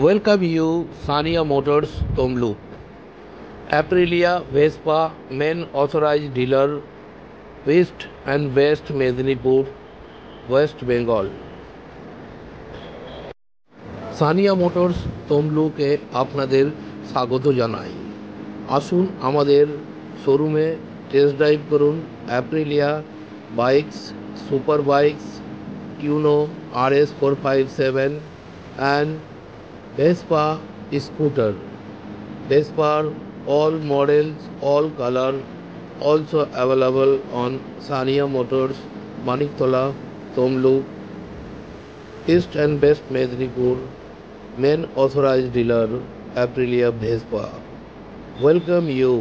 Welcome you, Sania Motors, Tomlu. Aprilia Vespa main authorized dealer, East and West Medinipur, West Bengal. Sania motors তমলুকে আপনাদের স্বাগত জানাই। আসুন আমাদের শোরুমে টেস্ট ড্রাইভ করুন Aprilia bikes, super bikes, Tuono RS457 and Vespa scooter. Vespa all models, all color, also available on Sania Motors, Maniktola, Tomlu, East and West Medinipur, main authorized dealer, Aprilia Vespa. Welcome you.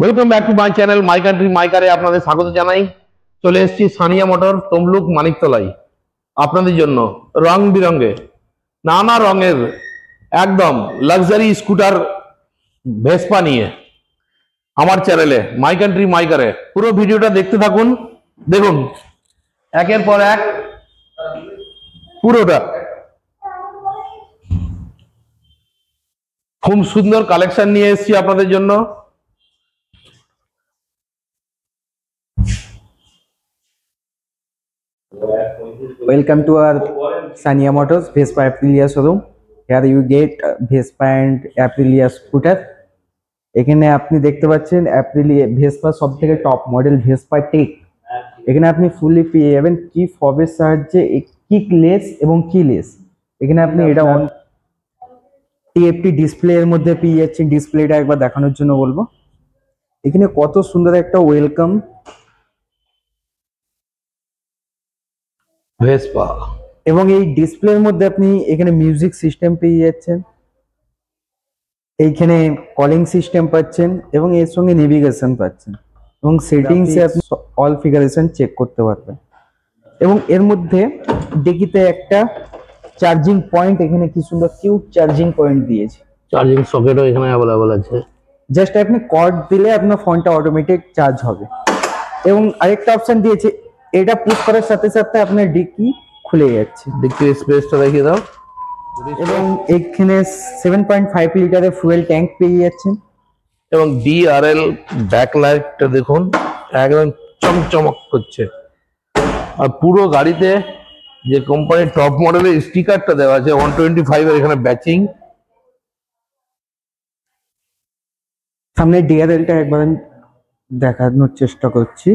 Welcome back to my channel my country my কারে আপনাদের স্বাগত জানাই। চলে এসেছি Sania motor Tamluk মানিকতলায় আপনাদের জন্য রং বিরঙে নানা রঙের একদম লাক্সারি স্কুটার ভেসপা নিয়ে আমার চ্যানেলে মাই কান্ট্রি মাই কারে পুরো ভিডিওটা দেখতে থাকুন। দেখুন একের পর এক পুরোটা খুব সুন্দর কালেকশন নিয়ে এসেছি আপনাদের জন্য। Welcome to our Sania Motors Vespa Aprilia showroom. Here you get Vespa and Aprilia scooter. এখানে আপনি দেখতে পাচ্ছেন Aprilia Vespa সবথেকে টপ মডেল Vespa টেক। এখানে আপনি ফুলি পেয়ে যাবেন কি ফবের সাহায্যে কিকলেস এবং কিলেস। এখানে আপনি এটা অন TFT ডিসপ্লে এর মধ্যে পেয়ে যাচ্ছেন। ডিসপ্লেটা একবার দেখানোর জন্য বলবো। এখানে কত সুন্দর একটা ওয়েলকাম ভেসপা এবং এই ডিসপ্লের মধ্যে আপনি এখানে মিউজিক সিস্টেম পেয়ে যাচ্ছেন, এইখানে কলিং সিস্টেম পাচ্ছেন এবং এর সঙ্গে নেভিগেশন পাচ্ছেন এবং সেটিংসে আপনি অল ফিগারেশন চেক করতে পারবেন। এবং এর মধ্যে ডিকিতে একটা চার্জিং পয়েন্ট, এখানে কি সুন্দর কিউট চার্জিং পয়েন্ট দিয়েছে। চার্জিং সকেটও এখানে অ্যাভেলেবল আছে। জাস্ট আপনি কর্ড দিলে আপনার ফোনটা অটোমেটিক চার্জ হবে। এবং আরেকটা অপশন দিয়েছে, এটা পুশ করার সাথে সাথে আপনার ডিকি খুলে যাচ্ছে। ডিকি স্পেসটা দেখিয়ে দাও। এবং এখানে 7.5 লিটারের ফুয়েল ট্যাঙ্ক পেয়ে যাচ্ছেন এবং DRL ব্যাকলাইটটা দেখুন একদম চমচমক করছে। আর পুরো গাড়িতে যে কোম্পানির টপ মডেলের স্টিকারটা দেওয়া আছে 125 এর এখানে ব্যাচিং। সামনে ডিআরএলটা একবার দেখানোর চেষ্টা করছি।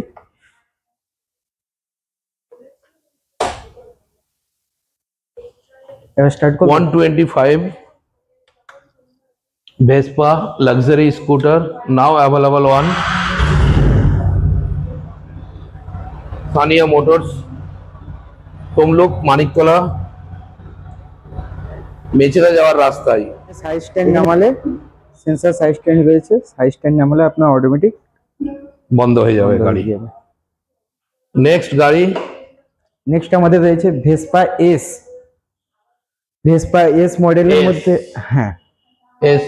এবার স্টার্ট করব। 125 Vespa luxury scooter now available on Sania Motors Tamluk Maniktala Mecheda যাওয়ার রাস্তায়। সাইড স্ট্যান্ড নামালে সেন্সর সাইড স্ট্যান্ড রয়েছে, সাইড স্ট্যান্ড নামালে আপনার অটোমেটিক বন্ধ হয়ে যাবে গাড়ি। নেক্সট গাড়ি, নেক্সট আমাদের রয়েছে ভেসপা এস। ভেসপা এস মডেলের মধ্যে হ্যাঁ এস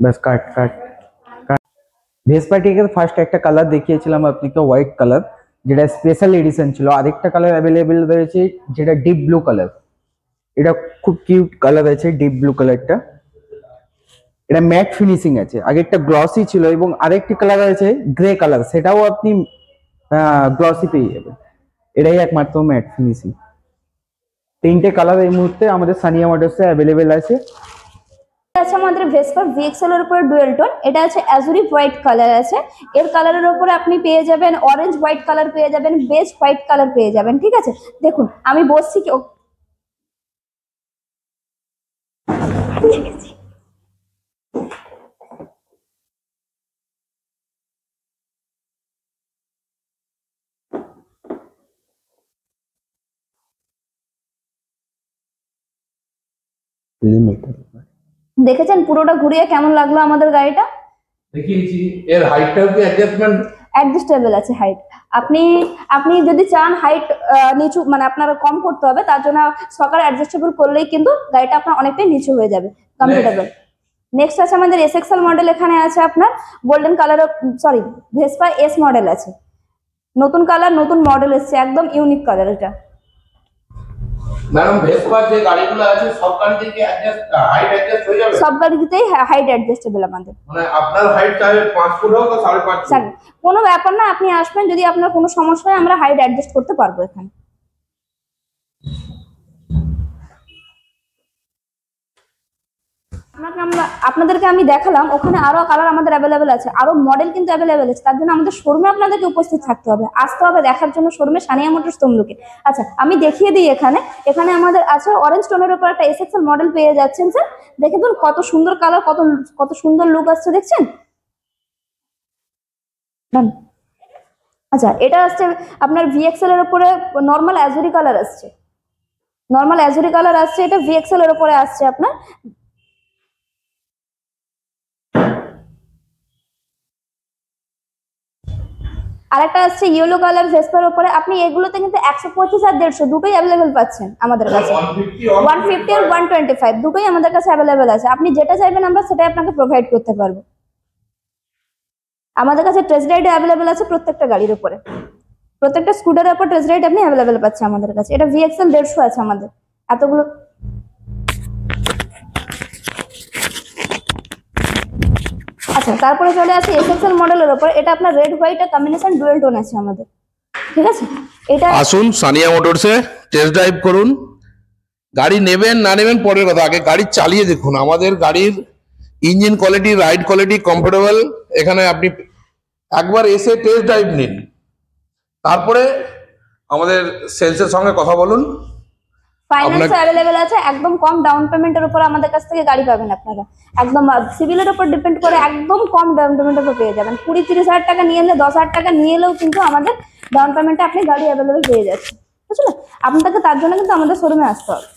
বাস কাট কাট ভেসপা টেকের ফার্স্ট একটা কালার দেখিয়েছিলাম আপনাকে, হোয়াইট কালার, যেটা স্পেশাল এডিশন ছিল। আরেকটা কালার অ্যাভেলেবেল রয়েছে যেটা ডিপ ব্লু কালার। এটা খুব কিউট কালার আছে ডিপ ব্লু কালারটা। এটা ম্যাট ফিনিশিং আছে, আগেরটা গ্লসি ছিল এবং আরেকটি কালার আছে গ্রে কালার, সেটাও আপনি গ্লসি পেয়ে যাবেন। এটাই একমাত্র ম্যাট ফিনিশিং। তিনটে কালার এই মুহূর্তে আমাদের সানিয়া মোটরসে অ্যাভেলেবেল আছে। আছে আমাদের ভেসপা ভিএক্সএল এর উপরে ডুয়েল টোন, এটা আছে অ্যাজুরি হোয়াইট কালার আছে। এর কালারের উপরে আপনি পেয়ে যাবেন অরেঞ্জ হোয়াইট কালার পেয়ে যাবেন, বেজ হোয়াইট কালার পেয়ে যাবেন। ঠিক আছে, দেখুন আমি বসছি কি দেখেছেন পুরোটা ঘুরিয়ে কেমন লাগলো আমাদের গাড়িটা? দেখিয়েছি। এর হাইটটাও কি অ্যাডজাস্টমেন্ট? অ্যাডজাস্টেবল আছে হাইট। আপনি আপনি যদি চান হাইট নিচু মানে আপনার কম করতে হবে, তার জন্য সকার অ্যাডজাস্টেবল করলেই কিন্তু গাড়িটা আপনার অনেকটাই নিচু হয়ে যাবে, কমফোর্টেবল। নেক্সট আছে আমাদের এসএক্সএল মডেল, এখানে আছে আপনার golden colour, sorry Vespa S model আছে, নতুন কালার নতুন মডেল এসছে, একদম ইউনিক কালার এটা। ম্যাডাম ভেসপার যে গাড়িগুলো আছে সব গাড়িতে কি হাইট অ্যাডজাস্ট হয়ে যাবে? সব গাড়িতেই হাইট অ্যাডজাস্টেবল আমাদের, মানে আপনার হাইট চাই 5 ফুট হোক বা 5.5 ফুট, কোনো ব্যাপার না। আপনি আসবেন, যদি আপনার কোনো সমস্যা হয় আমরা হাইট অ্যাডজাস্ট করতে পারবো এখানে। আপনাদেরকে আমি দেখালাম, ওখানে আরো কালার আমাদের অ্যাভেলেবেল আছে, আরো মডেল কিন্তু অ্যাভেলেবেল আছে। তার জন্য আমাদের শোরুমে আপনাদেরকে উপস্থিত থাকতে হবে, আসতে হবে দেখার জন্য শোরুমে, সানিয়া মোটরস তমলুকে। আচ্ছা আমি দেখিয়ে দিই, এখানে এখানে আমাদের আছে অরেঞ্জ টোনের উপর একটা এসএক্সএল মডেল পেয়ে যাচ্ছেন স্যার। দেখে দিন কত সুন্দর কালার, কত সুন্দর লুক আসছে, দেখছেন? আচ্ছা এটা আসছে আপনার ভিএক্সএল এর উপরে নর্মাল অ্যাজুরি কালার আসছে, নর্মাল অ্যাজুরি কালার আসছে, এটা ভিএক্সএল এর উপরে আসছে আপনার। আরেকটা আসছে ইয়েলো কালার ভেসপার উপরে। আপনি এগুলোতে কিন্তু 125 আর 150 দুটোই অ্যাভেলেবেল পাচ্ছেন আমাদের কাছে। 150 আর 125 দুটোই আমাদের কাছে অ্যাভেলেবেল আছে, আপনি যেটা চাইবেন আমরা সেটাই আপনাকে প্রোভাইড করতে পারবো। আমাদের কাছে টেস্ট রাইড অ্যাভেলেবেল আছে প্রত্যেকটা গাড়ির উপরে, প্রত্যেকটা স্কুটারের উপর টেস্ট রাইড আপনি অ্যাভেলেবেল পাচ্ছেন আমাদের কাছে। এটা ভিএক্সএল 150 আছে আমাদের এতগুলো। আচ্ছা তারপরে চলে আসে এসএক্সএল মডেলের উপর, এটা আপনার রেড হোয়াইট আর কম্বিনেশন ডুয়েল টোন আছে আমাদের। ঠিক আছে, এটা আসুন সানিয়া মোটরসে টেস্ট ড্রাইভ করুন। গাড়ি নেবেন না নেবেন পরের কথা, আগে গাড়ি চালিয়ে দেখুন। আমাদের গাড়ির engine quality, ride quality, comfortable. এখানে আপনি একবার এসে টেস্ট ড্রাইভ নিন, তারপরে আমাদের সেলসের সঙ্গে কথা বলুন। ফাইন্যান্স অ্যাভেলেবেল আছে, একদম কম ডাউন পেমেন্টের উপর আমাদের কাছ থেকে গাড়ি পাবেন আপনারা। একদম সিভিলের উপর ডিপেন্ড করে একদম কম ডাউন পেমেন্টের উপর পেয়ে যাবেন। 20-30 হাজার টাকা নিয়ে এলে, 10 হাজার টাকা নিয়ে এলেও কিন্তু আমাদের ডাউন পেমেন্টে আপনি গাড়ি অ্যাভেলেবেল পেয়ে যাচ্ছেন, বুঝলেন? আপনাদেরকে তার জন্য কিন্তু আমাদের শোরুমে আসতে হবে।